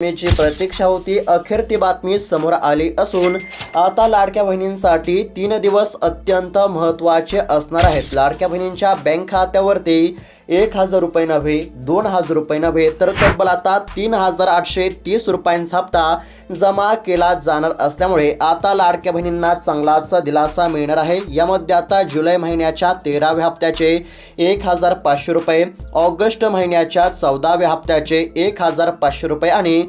ची प्रतीक्षा होती, अखेर ती बातमी समोर आली असून आता लाडक्या बहिणींसाठी 3 दिवस अत्यंत महत्त्वाचे असणार आहेत। लाडक्या बहिणींच्या बँक खात्यावरती 1000 रुपये नव्हे, 2000 रुपये नव्हे, तर तब्बल आता 3830 रुपयांचा हप्ता जमा केला जाणार असल्यामुळे आता लाडक्या बहिणींना चांगलाच दिलासा मिळणार आहे। यामध्ये आता जुलै महिन्याच्या 13व्या हप्त्याचे 1500 रुपये, ऑगस्ट महिन्याच्या 14व्या हप्त्याचे 1500 रुपये आणि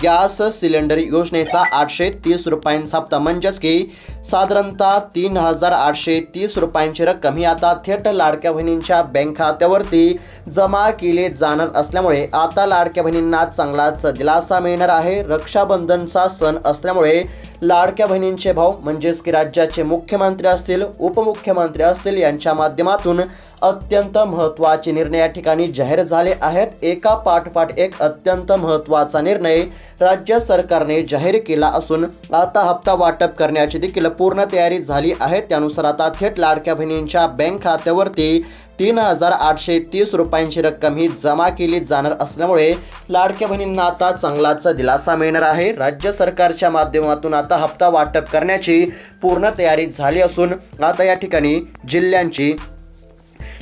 गॅस सिलेंडर योजनेचा 830 रुपयांचा हप्ता म्हणजेच की साधारणतः 3830 रुपयांची रक्कम ही आता थेट लाडक्या बहिणींच्या बँक खात्यावरती जमा केले जाणार असल्यामुळे आता लाडक्या बहिणींना चांगलाच दिलासा मिळणार आहे। रक्षाबंधनचा सण असल्यामुळे लाडक्या बहिणींचे भाऊ म्हणजेच की राज्याचे मुख्यमंत्री असतील, उपमुख्यमंत्री असतील यांच्या माध्यमातून अत्यंत महत्त्वाचे निर्णय या ठिकाणी जाहीर झाले आहेत। एका पाठोपाठ एक अत्यंत महत्त्वाचा निर्णय राज्य सरकारने जाहीर केला असून आता हप्ता वाटप करण्याची देखील पूर्ण तयारी झाली आहे। त्यानुसार आता थेट लाडक्या बहिणींच्या बँक खात्यावरती 3830 रुपयांची रक्कम ही जमा केली जाणार असल्यामुळे लाडक्या बहिणींना आता चांगलाच दिलासा मिळणार आहे। राज्य सरकारच्या माध्यमातून आता हप्ता वाटप करण्याची पूर्ण तयारी झाली असून आता या ठिकाणी जिल्ह्यांची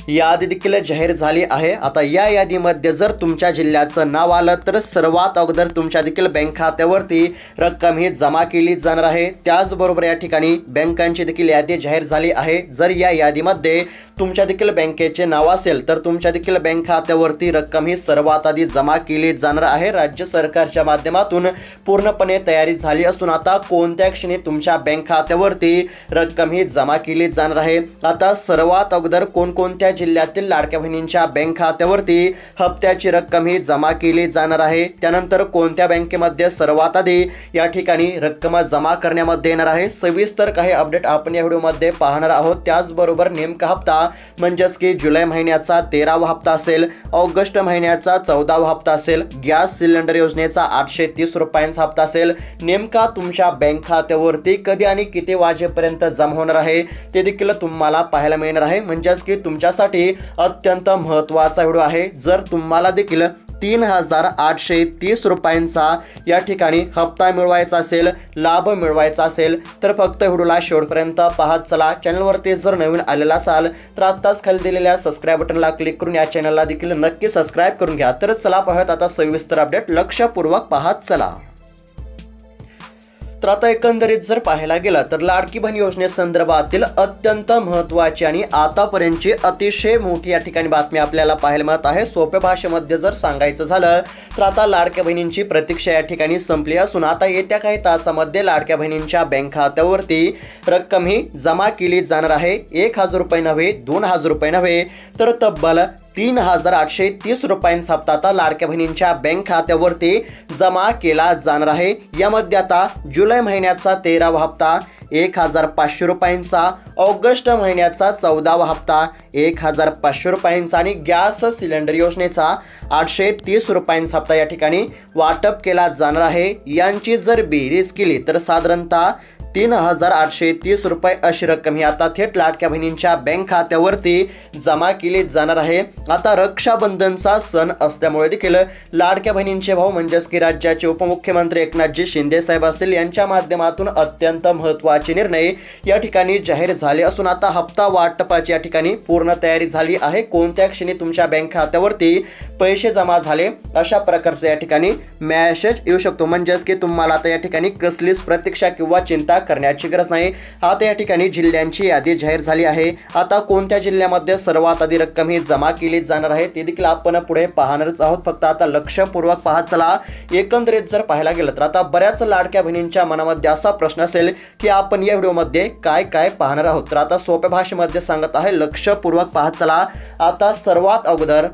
यादी देखील जाहीर झाली आहे। आता या यादीमध्ये जर तुमच्या जिल्ह्याचं नाव आलं तर सर्वात अगोदर तुमच्या देखील बँक खात्यावरती रक्कम ही जमा केली जाणार आहे। त्याचबरोबर या ठिकाणी बँकांची देखील यादी जाहीर झाली आहे। जर या यादीमध्ये तुमच्या देखील बँकेचे नाव असेल तर तुमच्या देखील बँक खात्यावरती रक्कम ही सर्वात आधी जमा केली जाणार आहे। राज्य सरकारच्या माध्यमातून पूर्णपणे तयारी झाली असून आता कोणत्या क्षणी तुमच्या बँक खात्यावरती रक्कम ही जमा केली जाणार आहे। आता सर्वात अगोदर कोणकोणत्या जिल्ह्यातील लाडक्या बहिणींच्या बँक खात्यावरती हप्त्याची रक्कम ही जमा केली जाणार आहे, त्यानंतर कोणत्या बँकेमध्ये सर्वात आधी या ठिकाणी रक्कम जमा करण्यामध्ये येणार आहे, सविस्तर काही अपडेट आपण या व्हिडिओमध्ये पाहणार आहोत। त्याचबरोबर नेमका हप्ता म्हणजेच की जुलै महिन्याचा 13वा हप्ता असेल, ऑगस्ट महिन्याचा 14वा हप्ता असेल, गॅस सिलेंडर योजनेचा 830 रुपयांचा हप्ता असेल, नेमका तुमच्या बँक खात्यावरती कधी आणि किती वाजेपर्यंत जमा होणार आहे ते देखील तुम्हाला पाहायला मिळणार आहे। म्हणजेच की तुमच्यासाठी अत्यंत महत्त्वाचा व्हिडिओ आहे। जर तुम्हाला देखील 3830 रुपयांचा या ठिकाणी हप्ता मिळवायचा असेल, लाभ मिळवायचा असेल तर फक्त व्हिडिओला शेवटपर्यंत पाहत चला। चॅनलवरती जर नवीन आलेला असाल तर आत्ताच खाली दिलेल्या सबस्क्राइब बटनला क्लिक करून या चॅनलला देखील नक्की सबस्क्राइब करून घ्या। तर चला पाहूयात आता सविस्तर अपडेट, लक्षपूर्वक पाहत चला। तर आता एकंदरीत जर पाहायला गेलं तर लाडकी बहीण योजनेसंदर्भातील अत्यंत महत्त्वाची आणि आतापर्यंतची अतिशय मोठी या ठिकाणी बातमी आपल्याला पाहायला मिळत आहे। सोप्या भाषेमध्ये जर सांगायचं झालं तर आता लाडक्या बहिणींची प्रतीक्षा या ठिकाणी संपली असून आता येत्या काही तासामध्ये लाडक्या बहिणींच्या बँक खात्यावरती रक्कम ही जमा केली जाणार आहे। 1000 रुपये नव्हे, 2000 रुपये नव्हे, तर तब्बल 3830 रुपयांचा हप्ता आता लाडक्या बहिणींच्या बँक खात्यावरती जमा केला जाणार आहे। यामध्ये आता जुलै महिन्याचा 13वा हप्ता 1500 रुपयांचा, ऑगस्ट महिन्याचा 14वा हप्ता 1500 रुपयांचा आणि गॅस सिलेंडर योजनेचा 830 रुपयांचा हप्ता या ठिकाणी वाटप केला जाणार आहे। यांची जर बेरीज केली तर साधारणतः 3830 रुपये अशी रक्कम ही आता थेट लाडक्या बहिणींच्या बँक खात्यावरती जमा केली जाणार आहे। आता रक्षाबंधनचा सण असल्यामुळे देखील लाडक्या बहिणींचे भाऊ म्हणजेच की राज्याचे उपमुख्यमंत्री एकनाथजी शिंदे साहेब असतील यांच्या माध्यमातून अत्यंत महत्त्वाचे निर्णय या ठिकाणी जाहीर झाले असून आता हप्ता वाटपाची या ठिकाणी पूर्ण तयारी झाली आहे। कोणत्या क्षणी तुमच्या बँक खात्यावरती पैसे जमा झाले अशा प्रकारचे या ठिकाणी मेसेज येऊ शकतो। म्हणजेच की तुम्हाला आता या ठिकाणी कसलीच प्रतीक्षा किंवा चिंता करण्याची गरज नाही। आता या ठिकाणी जिल्ह्यांची यादी जाहीर झाली आहे। आता कोणत्या जिल्ह्यामध्ये सर्वात आधी रक्कम ही जमा केली जाणार आहे ते देखील आपण पुढे पाहणारच आहोत। फक्त आता लक्षपूर्वक पाहत चला। एकंदरीत जर पाहायला गेलं तर आता बऱ्याच लाडक्या बहिणींच्या मनामध्ये असा प्रश्न असेल की आपण या व्हिडिओमध्ये काय काय पाहणार आहोत, तर आता सोप्या भाषेमध्ये सांगत आहे, लक्षपूर्वक पाहत चला। आता सर्वात अगोदर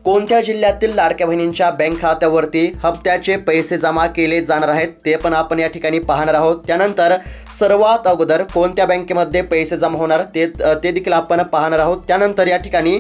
कोणत्या जिल्ह्यातील लाडक्या बहिणींच्या बँक खात्यावरती हप्त्याचे पैसे जमा केले जाणार आहेत ते पण आपण या ठिकाणी पाहणार आहोत। त्यानंतर सर्वात अगोदर कोणत्या बँकेमध्ये पैसे जमा होणार ते देखील आपण पाहणार आहोत। त्यानंतर या ठिकाणी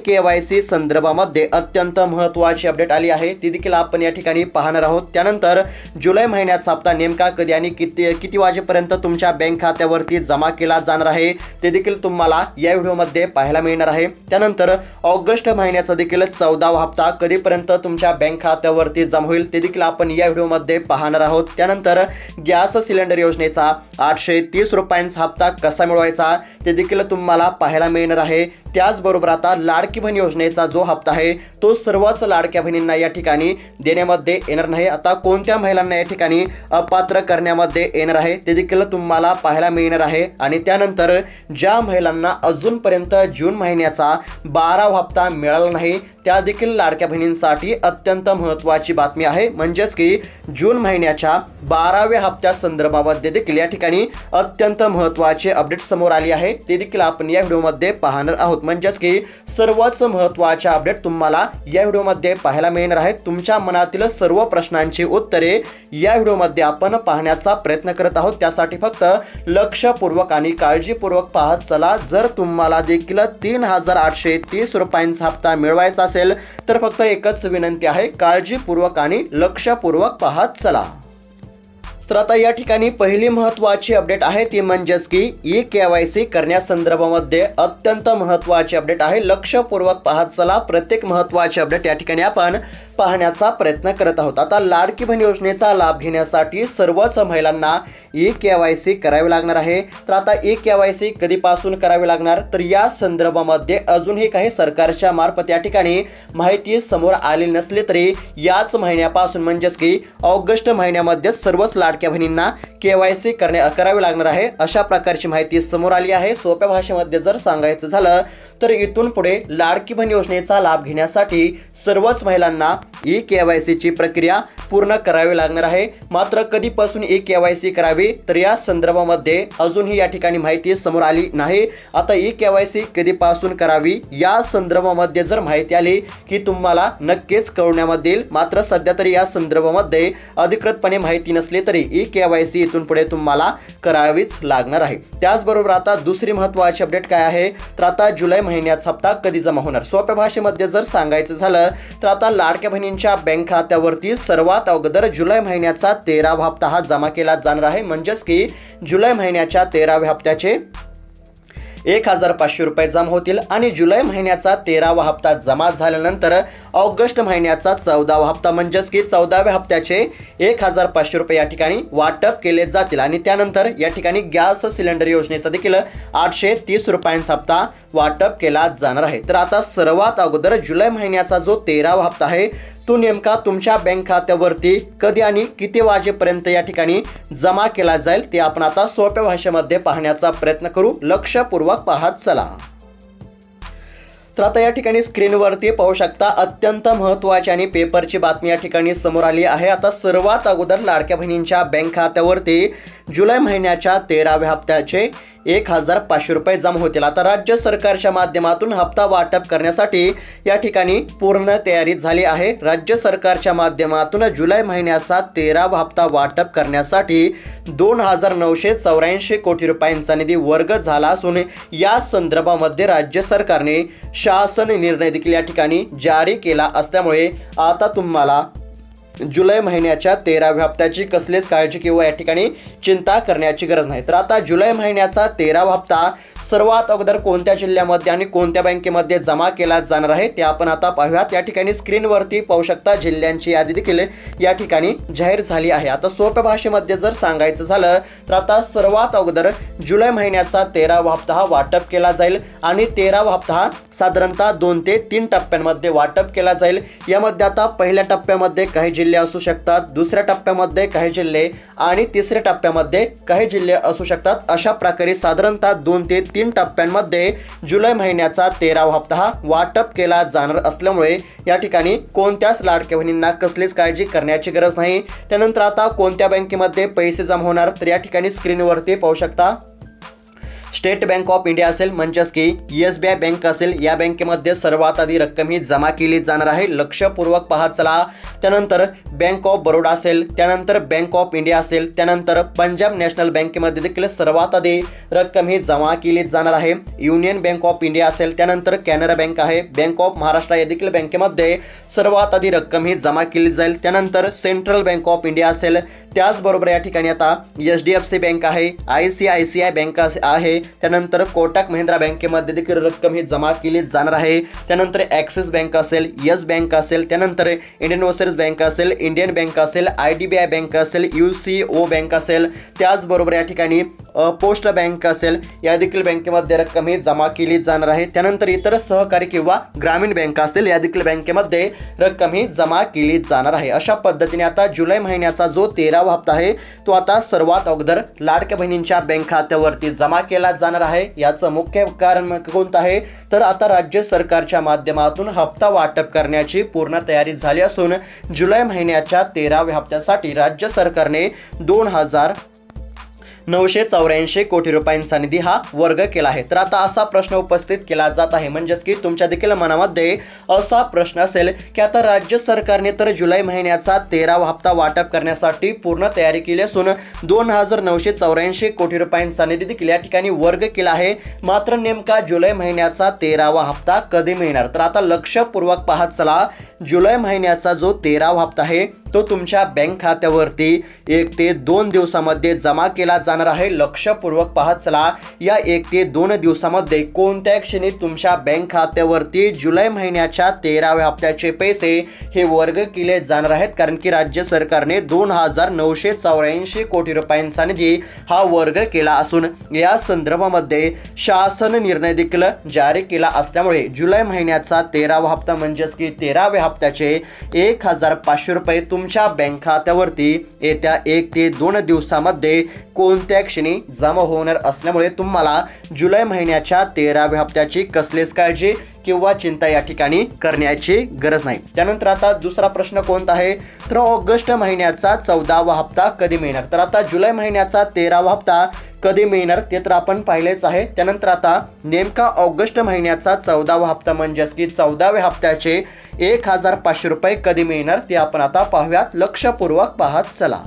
KYC संदर्भामध्ये अत्यंत महत्त्वाची अपडेट आली आहे ती देखील आपण या ठिकाणी पाहणार आहोत। त्यानंतर जुलै महिन्याचा हप्ता नेमका कधी आणि किती वाजेपर्यंत तुमच्या बँक खात्यावरती जमा केला जाणार आहे ते देखील तुम्हाला या व्हिडिओमध्ये पाहायला मिळणार आहे। त्यानंतर ऑगस्ट महिन्याचा देखील 14वा हप्ता कधीपर्यंत तुमच्या बँक खात्यावरती जमा होईल ते देखील आपण या व्हिडिओमध्ये पाहणार आहोत। त्यानंतर गॅस सिलेंडर योजनेचा 830 रुपयांचा हप्ता कसा मिळवायचा ते देखील तुम्हाला पाहायला मिळणार आहे। त्याचबरोबर आता लाडकी बहीण योजनेचा जो हप्ता आहे तो सर्वच लाडक्या बहिणींना या ठिकाणी देण्यामध्ये येणार नाही। आता कोणत्या महिलांना या ठिकाणी अपात्र करण्यामध्ये येणार आहे ते देखील तुम्हाला पाहायला मिळणार आहे। आणि त्यानंतर ज्या महिलांना अजूनपर्यंत जून महिन्याचा 12वा हप्ता मिळाला नाही त्या देखील लाडक्या बहिणींसाठी अत्यंत महत्त्वाची बातमी आहे। म्हणजेच की जून महिन्याच्या 12व्या हप्त्या संदर्भामध्ये देखील या ठिकाणी अत्यंत महत्त्वाचे अपडेट समोर आली आहे ते देखील आपण या व्हिडिओमध्ये पाहणार आहोत। म्हणजेच की सर्वच महत्त्वाचे अपडेट तुम्हाला या व्हिडिओमध्ये पाहायला मिळणार आहेत। तुमच्या मनातील सर्व प्रश्नांची उत्तरे या व्हिडिओमध्ये आपण पाहण्याचा प्रयत्न करत आहोत। त्यासाठी फक्त लक्षपूर्वक आणि काळजीपूर्वक पाहत चला। जर तुम्हाला देखील 3830 रुपयांचा हप्ता मिळवायचा असेल तर फक्त एकच विनंती आहे, काळजीपूर्वक आणि लक्षपूर्वक पाहत चला। तर आता या ठिकाणी पहिली महत्त्वाची अपडेट आहे ती म्हणजेच की ई-KYC करण्यासंदर्भामध्ये अत्यंत महत्त्वाची अपडेट आहे। लक्षपूर्वक पाहत चला, प्रत्येक महत्त्वाची अपडेट या ठिकाणी आपण पाहण्याचा प्रयत्न करत आहोत। आता लाडकी बहीण योजनेचा लाभ घेण्यासाठी सर्वच महिलांना ई-KYC करावे लागणार आहे। तर आता ई-KYC कधीपासून करावे लागणार तर या संदर्भामध्ये अजूनही काही सरकारच्या मार्फत या ठिकाणी माहिती समोर आली नसली तरी याच महिन्यापासून म्हणजेच की ऑगस्ट महिन्यामध्ये सर्वच लाडक्या बहिणींना KYC करावे लागणार आहे अशा प्रकारची माहिती समोर आली आहे। सोप्या भाषेमध्ये जर सांगायचं झालं तर इथून पुढे लाडकी बहीण योजनेचा लाभ घेण्यासाठी सर्वच महिलांना ई-KYC ची प्रक्रिया पूर्ण करावी लागणार आहे। मात्र कधीपासून ई-KYC करावी तर या संदर्भामध्ये अजूनही या ठिकाणी माहिती समोर आली नाही। आता ई-KYC कधीपासून करावी या संदर्भामध्ये जर माहिती आली की तुम्हाला नक्कीच कळवण्यामध्ये येईल। मात्र सध्या तरी या संदर्भामध्ये अधिकृतपणे माहिती नसली तरी ई-KYC इथून पुढे तुम्हाला करावीच लागणार आहे। त्याचबरोबर आता दुसरी महत्त्वाची अपडेट काय आहे तर आता जुलै महिन्याचा हप्ता कधी जमा होणार। सोप्या भाषेमध्ये जर सांगायचं झालं तर आता लाडक्या बहिणींच्या बँक खात्यावरती सर्वात अगोदर जुलै महिन्याचा 13वा हप्ता हा जमा केला जाणार आहे। म्हणजेच की जुलै महिन्याच्या 13व्या हप्त्याचे 1500 रुपये जमा होतील आणि जुलै महिन्याचा 13वा हप्ता जमा झाल्यानंतर ऑगस्ट महिन्याचा 14वा हप्ता म्हणजेच की 14व्या हप्त्याचे 1500 रुपये या ठिकाणी वाटप केले जातील। आणि त्यानंतर या ठिकाणी गॅस सिलेंडर योजनेचा देखील 830 रुपयांचा हप्ता वाटप केला जाणार आहे। तर आता सर्वात अगोदर जुलै महिन्याचा जो 13वा हप्ता आहे तो नेमका तुमच्या बँक खात्यावरती कधी आणि किती वाजेपर्यंत या ठिकाणी जमा केला जाईल ते आपण आता सोप्या भाषेमध्ये पाहण्याचा प्रयत्न करू। लक्षपूर्वक पाहत चला। तर आता या ठिकाणी स्क्रीनवरती पाहू शकता अत्यंत महत्त्वाची आणि पेपरची बातमी या ठिकाणी समोर आली आहे। आता सर्वात अगोदर लाडक्या बहिणींच्या बँक खात्यावरती जुलै महिन्याच्या 13व्या हप्त्याचे 1500 रुपये जमा होतील। आता राज्य सरकारच्या माध्यमातून हप्ता वाटप करण्यासाठी या ठिकाणी पूर्ण तयारी झाली आहे। राज्य सरकारच्या माध्यमातून जुलै महिन्याचा 13वा हप्ता वाटप करण्यासाठी 2984 कोटी रुपयांचा निधी वर्ग झाला असून या संदर्भामध्ये राज्य सरकारने शासन निर्णय देखील या ठिकाणी जारी केला असल्यामुळे आता तुम्हाला जुलै महिन्याच्या 13व्या हप्त्याची कसलीच काळजी किंवा या ठिकाणी चिंता करण्याची गरज नाही। तर आता जुलै महिन्याचा 13वा हप्ता सर्वात अगोदर कोणत्या जिल्ह्यामध्ये आणि कोणत्या बँकेमध्ये जमा केला जाणार आहे ते आपण आता पाहूयात। या ठिकाणी स्क्रीनवरती पाहू शकता जिल्ह्यांची यादी देखील या ठिकाणी जाहीर झाली आहे। आता सोप्या भाषेमध्ये जर सांगायचं झालं तर आता सर्वात अगोदर जुलै महिन्याचा 13वा हप्ता हा वाटप केला जाईल आणि 13वा हप्ता हा साधारणतः 2 ते 3 टप्प्यांमध्ये वाटप केला जाईल। यामध्ये आता पहिल्या टप्प्यामध्ये काही जिल्हे असू शकतात, दुसऱ्या टप्प्यामध्ये काही जिल्हे आणि तिसऱ्या टप्प्यामध्ये काही जिल्हे असू शकतात। अशा प्रकारे साधारणतः 2 ते 3 टप्प्यांमध्ये जुलै महिन्याचा 13वा हप्ता हा वाटप केला जाणार असल्यामुळे या ठिकाणी कोणत्याच लाडक्या बहिणींना कसलीच काळजी करण्याची गरज नाही। त्यानंतर आता कोणत्या बँकेमध्ये पैसे जमा होणार तर या ठिकाणी स्क्रीनवरती पाहू शकता स्टेट बँक ऑफ इंडिया असेल म्हणजेच की SBI बँक असेल या बँकेमध्ये सर्वात आधी रक्कम ही जमा केली जाणार आहे। लक्षपूर्वक पाहत चला। त्यानंतर बँक ऑफ बरोडा असेल, त्यानंतर बँक ऑफ इंडिया असेल, त्यानंतर पंजाब नॅशनल बँकेमध्ये देखील सर्वात आधी रक्कम ही जमा केली जाणार आहे। युनियन बँक ऑफ इंडिया असेल, त्यानंतर कॅनरा बँक आहे, बँक ऑफ महाराष्ट्र या देखील बँकेमध्ये सर्वात आधी रक्कम ही जमा केली जाईल। त्यानंतर सेंट्रल बँक ऑफ इंडिया असेल, त्याचबरोबर या ठिकाणी आता HDFC बँक आहे, ICICI बँक आहे, त्यानंतर कोटक महिंद्रा बँकेमध्ये देखील रक्कम ही जमा केली जाणार आहे. त्यानंतर ॲक्सिस बँक असेल, येस बँक असेल, त्यानंतर इंडियन ओव्हरसीज बँक असेल, इंडियन बँक असेल, IDBI बँक असेल, UCO बँक असेल, त्याचबरोबर या ठिकाणी पोस्ट बँक असेल, या देखील बँकेमध्ये रक्कम ही जमा केली जाणार आहे. त्यानंतर इतर सहकारी किंवा ग्रामीण बँक असतील, या देखील बँकेमध्ये रक्कम ही जमा केली जाणार आहे. अशा पद्धतीने आता जुलै महिन्याचा जो 13वा हप्ता आहे तो आता सर्वात अगोदर लाडक्या बहिणींच्या बँक खात्यावरती जमा केला जाणार आहे. याचं मुख्य कारण कोणतं आहे तर आता राज्य सरकारच्या माध्यमातून हप्ता वाटप करण्याची पूर्ण तयारी झाली असून जुलै महिन्याच्या 13व्या हप्त्यासाठी राज्य सरकारने 2,984 कोटी रुपयांचा निधी हा वर्ग केला आहे. तर आता असा प्रश्न उपस्थित केला जात आहे, म्हणजेच की तुमच्या देखील मनामध्ये असा प्रश्न असेल की आता राज्य सरकारने तर जुलै महिन्याचा 13वा हप्ता वाटप करण्यासाठी पूर्ण तयारी केली असून 2,984 कोटी रुपयांचा निधी देखील या ठिकाणी वर्ग केला आहे. मात्र नेमका जुलै महिन्याचा 13वा हप्ता कधी मिळणार तर आता लक्षपूर्वक पाहत चला. जुलै महिन्याचा जो 13वा हप्ता आहे तो तुमच्या बँक खात्यावरती 1 ते 2 दिवसामध्ये जमा केला जाणार आहे. लक्षपूर्वक पाहत चला. या 1 ते 2 दिवसामध्ये कोणत्या क्षणी तुमच्या बँक खात्यावरती जुलै महिन्याच्या 13व्या हप्त्याचे पैसे हे वर्ग केले जाणार आहेत, कारण की राज्य सरकारने 2,984 कोटी रुपयांचा निधी हा वर्ग केला असून या संदर्भामध्ये शासन निर्णय देखील जारी केला असल्यामुळे जुलै महिन्याचा 13वा हप्ता म्हणजेच की 13व्या हप्त्याचे 1,500 रुपये तुमच्या बँक खात्यावरती येत्या 1 ते 2 दिवसामध्ये कोणत्या क्षणी जमा होणार असल्यामुळे तुम्हाला जुलै महिन्याच्या 13व्या हप्त्याची कसलीच काळजी किंवा चिंता या ठिकाणी करण्याची गरज नाही. त्यानंतर आता दुसरा प्रश्न कोणता आहे तर ऑगस्ट महिन्याचा 14वा हप्ता कधी मिळणार. तर आता जुलै महिन्याचा 13वा हप्ता कधी मिळणार ते तर आपण पाहिलेच आहे. त्यानंतर आता नेमका ऑगस्ट महिन्याचा 14वा हप्ता म्हणजेच की 14व्या हप्त्याचे 1,500 रुपये कधी मिळणार ते आपण आता पाहूयात. लक्षपूर्वक पाहत चला.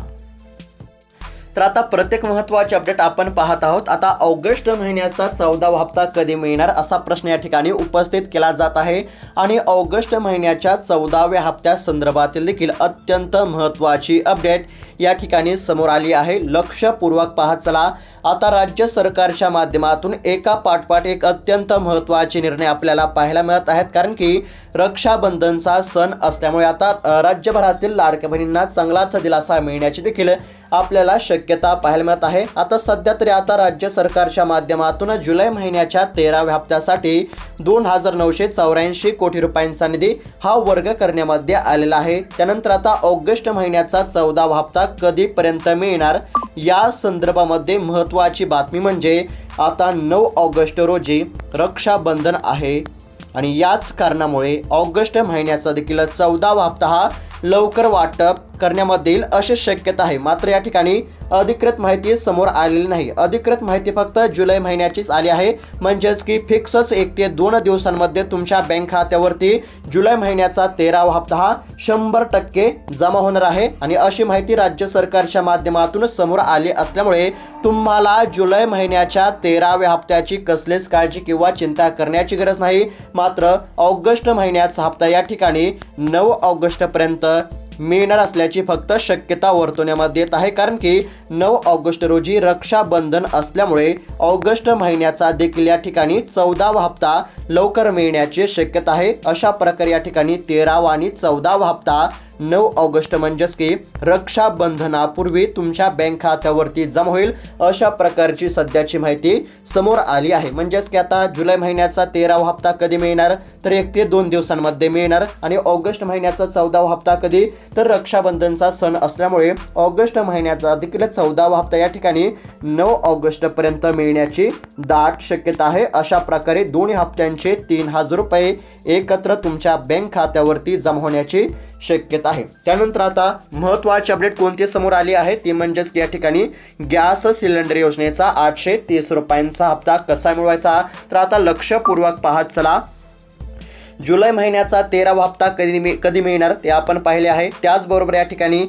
तर आता प्रत्येक महत्त्वाचे अपडेट आपण पाहत आहोत. आता ऑगस्ट महिन्याचा 14वा हप्ता कधी मिळणार असा प्रश्न या ठिकाणी उपस्थित केला जात आहे आणि ऑगस्ट महिन्याच्या 14व्या हप्त्या संदर्भातील देखील अत्यंत महत्त्वाची अपडेट या ठिकाणी समोर आली आहे. लक्षपूर्वक पाहत चला. आता राज्य सरकारच्या माध्यमातून एका पाठोपाठ एक अत्यंत महत्त्वाचे निर्णय आपल्याला पाहायला मिळत आहेत, कारण की रक्षाबंधनचा सण असल्यामुळे आता राज्यभरातील लाडक्या बहिणींना चांगलाच दिलासा मिळण्याची देखील आपल्याला शक्यता पाहायला मिळत आहे. आता सध्या तरी आता राज्य सरकारच्या माध्यमातून जुलै महिन्याच्या 13व्या हप्त्यासाठी 2,984 कोटी रुपयांचा निधी हा वर्ग करण्यामध्ये आलेला आहे. त्यानंतर आता ऑगस्ट महिन्याचा 14वा हप्ता कधीपर्यंत मिळणार या संदर्भामध्ये महत्त्वाची बातमी म्हणजे आता 9 ऑगस्ट रोजी रक्षाबंधन आहे आणि याच कारणामुळे ऑगस्ट महिन्याचा देखील 14वा हप्ता हा लवकर वाटप करण्यामध्ये येईल अशी शक्यता आहे. मात्र या ठिकाणी अधिकृत माहिती समोर आलेली नाही. अधिकृत माहिती फक्त जुलै महिन्याचीच आली आहे, म्हणजेच की फिक्सच 1 ते 2 दिवसांमध्ये तुमच्या बँक खात्यावरती जुलै महिन्याचा 13वा हप्ता हा 100% जमा होणार आहे आणि अशी माहिती राज्य सरकारच्या माध्यमातून समोर आली असल्यामुळे तुम्हाला जुलै महिन्याच्या 13व्या हप्त्याची कसलीच काळजी किंवा चिंता करण्याची गरज नाही. मात्र ऑगस्ट महिन्याचा हप्ता या ठिकाणी 9 ऑगस्टपर्यंत मिळणार असल्याची फक्त शक्यता वर्तवण्यामध्ये येत आहे, कारण की 9 ऑगस्ट रोजी रक्षाबंधन असल्यामुळे ऑगस्ट महिन्याचा देखील या ठिकाणी 14वा हप्ता लवकर मिळण्याची शक्यता आहे. अशा प्रकारे या ठिकाणी 13वा आणि 14वा हप्ता 9 ऑगस्ट म्हणजेच की रक्षाबंधनापूर्वी तुमच्या बँक खात्यावरती जमा होईल अशा प्रकारची सध्याची माहिती समोर आली आहे. म्हणजेच की आता जुलै महिन्याचा 13वा हप्ता कधी मिळणार तर 1 ते 2 दिवसांमध्ये मिळणार आणि ऑगस्ट महिन्याचा 14वा हप्ता कधी तर रक्षाबंधनचा सण असल्यामुळे ऑगस्ट महिन्याचा देखील 14वा हप्ता या ठिकाणी 9 ऑगस्टपर्यंत मिळण्याची दाट शक्यता आहे. अशा प्रकारे दोन्ही हप्त्यांचे 3,000 रुपये एकत्र तुमच्या बँक खात्यावरती जमा होण्याची शक्यता आहे. त्यानंतर आता महत्त्वाची अपडेट कोणती समोर आली आहे ती म्हणजेच या ठिकाणी गॅस सिलेंडर योजनेचा 830 रुपयांचा हप्ता कसा मिळवायचा. तर आता लक्षपूर्वक पाहत चला. जुलै महिन्याचा 13वा हप्ता कधी मिळणार ते आपण पाहिले आहे. त्याचबरोबर या ठिकाणी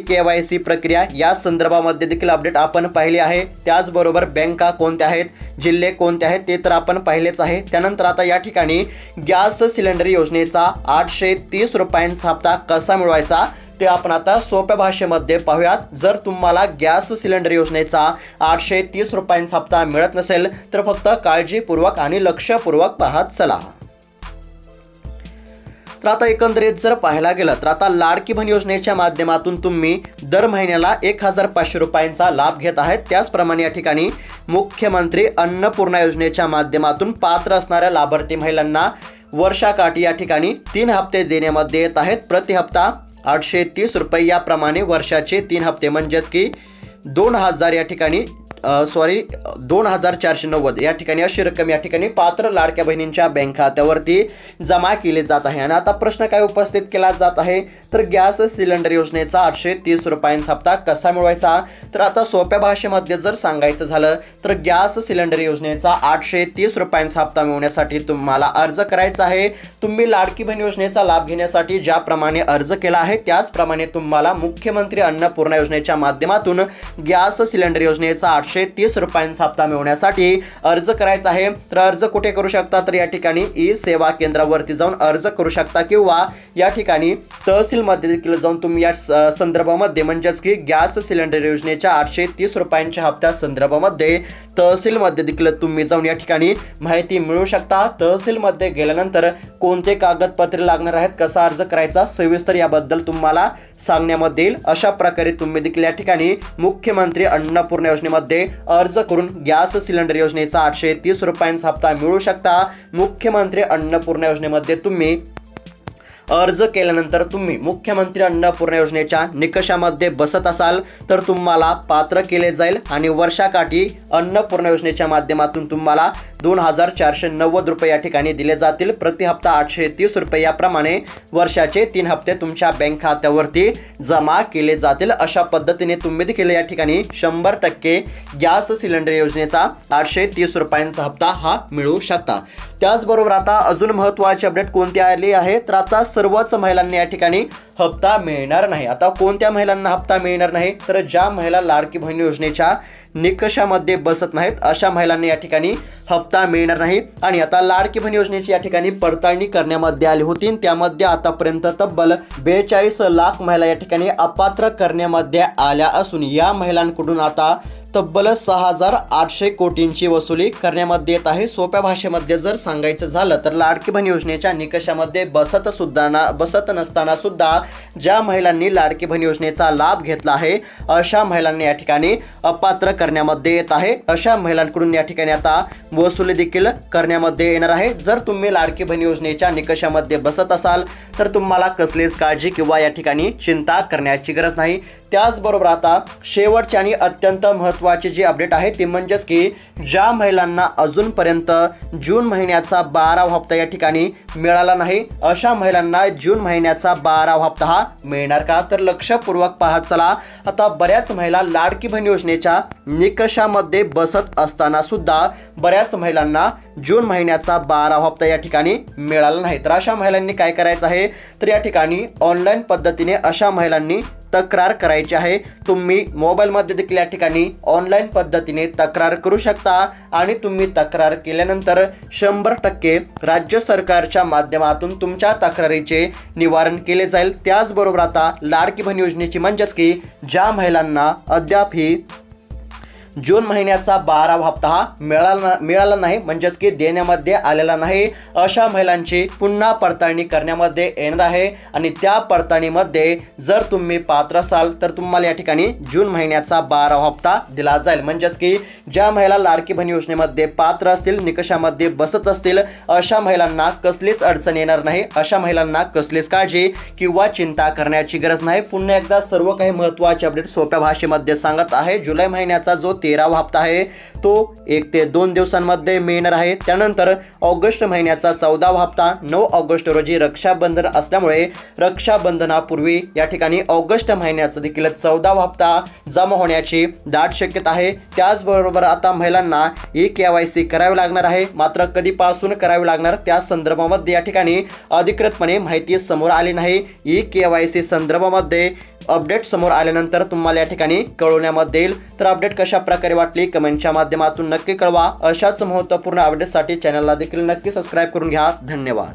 KYC प्रक्रिया या संदर्भामध्ये देखील अपडेट आपण पाहिले आहे. त्याचबरोबर बँका कोणत्या आहेत, जिल्हे कोणते आहेत ते तर आपण पाहिलेच आहे. त्यानंतर आता या ठिकाणी गॅस सिलेंडर योजनेचा 830 रुपयांचा हप्ता कसा मिळवायचा ते आपण आता सोप्या भाषेमध्ये पाहूयात। जर तुम्हाला गॅस सिलेंडर योजनेचा 830 रुपयांचा हप्ता मिळत नसेल तर फक्त काळजीपूर्वक आणि लक्षपूर्वक पाहत चला। तर आता एकंदरीत जर पाहायला गेलं तर आता लाडकी बहीण योजनेच्या माध्यमातून तुम्ही दर महिन्याला 1500 रुपयांचा लाभ घेत आहेत। त्याचप्रमाणे या ठिकाणी मुख्यमंत्री अन्नपूर्णा योजनेच्या माध्यमातून पात्र असणाऱ्या लाभार्थी महिलांना वर्षाकाठी या ठिकाणी 3 हप्ते देण्यामध्ये येत आहेत। प्रति हप्ता 830 रुपये याप्रमाणे वर्षाचे 3 हप्ते म्हणजेच की 2000 या ठिकाणी 2490 या ठिकाणी अशी रक्कम या ठिकाणी पात्र लाडक्या बहिणींच्या बँक खात्यावरती जमा केली जात आहे। आणि आता प्रश्न काय उपस्थित केला जात आहे तर गॅस सिलेंडर योजनेचा 830 रुपयांचा हप्ता कसा मिळवायचा। तर आता सोप्या भाषेमध्ये जर सांगायचं झालं तर गॅस सिलेंडर योजनेचा 830 रुपयांचा हप्ता मिळवण्यासाठी तुम्हाला अर्ज करायचा आहे। तुम्ही लाडकी बहीण योजनेचा लाभ घेण्यासाठी ज्याप्रमाणे अर्ज केला आहे त्याचप्रमाणे तुम्हाला मुख्यमंत्री अन्नपूर्णा योजनेच्या माध्यमातून गॅस सिलेंडर योजनेचा 830 रुपयांचा हप्ता मिळवण्यासाठी अर्ज करायचा आहे। तर अर्ज कुठे करू शकता तर या ठिकाणी ई सेवा केंद्रावरती जाऊन अर्ज करू शकता किंवा या ठिकाणी तहसील मध्ये देखील जाऊन तुम्ही या संदर्भामध्ये म्हणजेच की गॅस सिलेंडर योजनेच्या 830 रुपयांच्या हप्त्या संदर्भामध्ये तहसील मध्ये देखील तुम्ही जाऊन या ठिकाणी माहिती मिळवू शकता। तहसील मध्ये गेल्यानंतर कोणते कागदपत्रे लागणार आहेत, कसा अर्ज करायचा सविस्तर याबद्दल तुम्हाला सांगण्यामध्ये येईल। अशा प्रकारे तुम्ही देखील या ठिकाणी मुख्यमंत्री अन्नपूर्णा योजनेमध्ये अर्ज करून गॅस सिलेंडर योजनेचा 830 रुपयांचा हप्ता मिळवू शकता। मुख्यमंत्री अन्नपूर्णा योजनेमध्ये तुम्ही अर्ज केल्यानंतर तुम्ही मुख्यमंत्री अन्नपूर्णा योजनेच्या निकषामध्ये बसत असाल तर तुम्हाला पात्र केले जाईल आणि वर्षाकाठी अन्नपूर्णा योजनेच्या माध्यमातून तुम्हाला 2490 रुपये या ठिकाणी दिले जातील। प्रति हप्ता 830 रुपये याप्रमाणे वर्षाचे 3 हप्ते तुमच्या बँक खात्यावरती जमा केले जातील। अशा पद्धतीने तुम्ही देखील या ठिकाणी 100% गॅस सिलेंडर योजनेचा 830 रुपयांचा हप्ता हा मिळवू शकता। त्याचबरोबर आता अजून महत्त्वाची अपडेट कोणती आली आहे तर आता सर्वच महिलांना या ठिकाणी हप्ता मिळणार नाही। आता कोणत्या महिलांना हप्ता मिळणार नाही तर ज्या महिला लाडकी बहीण योजनेच्या निकषामध्ये बसत नाहीत अशा महिलांना या ठिकाणी हप्ता मिळणार नाही। आणि आता लाडकी बहीण योजनेची या ठिकाणी पडताळणी करण्यामध्ये आली होती, त्यामध्ये आतापर्यंत तब्बल 42 लाख महिला या ठिकाणी अपात्र करण्यामध्ये आल्या असून या महिलांकडून आता तब्बल 6800 कोटींची वसुली करण्यामध्ये येत आहे। सोप्या भाषेमध्ये जर सांगायचं झालं तर लाडकी बहीण योजनेच्या निकषामध्ये बसत नसताना सुद्धा ज्या महिलांनी लाडकी बहीण योजनेचा लाभ घेतला आहे अशा महिलांनी या ठिकाणी अपात्र करण्यामध्ये येत आहे। अशा महिलांकडून या ठिकाणी आता वसुली देखील करण्यामध्ये येणार आहे। जर तुम्ही लाडकी बहीण योजनेच्या निकषामध्ये बसत असाल तर तुम्हाला कसलीच काळजी किंवा या ठिकाणी चिंता करण्याची गरज नाही। त्याचबरोबर आता शेवटची आणि अत्यंत महत्त्वाची जी अपडेट आहे ती म्हणजेच की ज्या महिलांना अजूनपर्यंत जून महिन्याचा 12वा हप्ता या ठिकाणी मिळाला नाही अशा महिलांना जून महिन्याचा 12वा हप्ता हा मिळणार का तर लक्षपूर्वक पाहत चला। आता बऱ्याच महिला लाडकी बहीण योजनेच्या निकषामध्ये बसत असताना सुद्धा बऱ्याच महिलांना जून महिन्याचा 12वा हप्ता या ठिकाणी मिळाला नाही। तर अशा महिलांनी काय करायचं आहे तर या ठिकाणी ऑनलाईन पद्धतीने अशा महिलांनी तक्रार करायची आहे। तुम्ही मोबाईलमध्ये देखील या ठिकाणी ऑनलाईन पद्धतीने तक्रार करू शकता आणि तुम्ही तक्रार केल्यानंतर 100% राज्य सरकारच्या माध्यमातून तुमच्या तक्रारीचे निवारण केले जाईल। त्याचबरोबर आता लाडकी बहीण योजनेची म्हणजेच की ज्या महिलांना अद्याप ही जून महिन्याचा 12वा हप्ता हा मिळाला नाही म्हणजेच की देण्यामध्ये आलेला नाही अशा महिलांची पुन्हा पडताळणी करण्यामध्ये येणार आहे। आणि त्या पडताळणीमध्ये जर तुम्ही पात्र असाल तर तुम्हाला या ठिकाणी जून महिन्याचा 12वा हप्ता दिला जाईल। म्हणजेच की ज्या महिला लाडकी बहीण योजनेमध्ये पात्र असतील निकषामध्ये बसत असतील अशा महिलांना कसलीच अडचण येणार नाही। अशा महिलांना कसलीच काळजी किंवा चिंता करण्याची गरज नाही। पुन्हा एकदा सर्व काही महत्त्वाचे अपडेट सोप्या भाषेमध्ये सांगत आहे। जुलै महिन्याचा जो 13वा हप्ता आहे तो 1 ते 2 दिवसांमध्ये मिळणार आहे। त्यानंतर ऑगस्ट महिन्याचा 14वा हप्ता 9 ऑगस्ट रोजी रक्षाबंधन असल्यामुळे रक्षाबंधनापूर्वी या ठिकाणी ऑगस्ट महिन्याचा देखील 14वा हप्ता जमा होण्याची दाट शक्यता आहे। त्याचबरोबर आता महिलांना KYC करावी लागणार आहे, मात्र कधीपासून करावी लागणार त्या संदर्भामध्ये या ठिकाणी अधिकृतपणे माहिती समोर आली नाही। KYC संदर्भामध्ये अपडेट समोर आल्यानंतर तुम्हाला या ठिकाणी कळवण्यामध्ये येईल। तर अपडेट कशा प्रकारे वाटली कमेंटच्या माध्यमातून नक्की कळवा। अशाच महत्त्वपूर्ण अपडेटसाठी चॅनलला देखील नक्की सबस्क्राईब करून घ्या। धन्यवाद।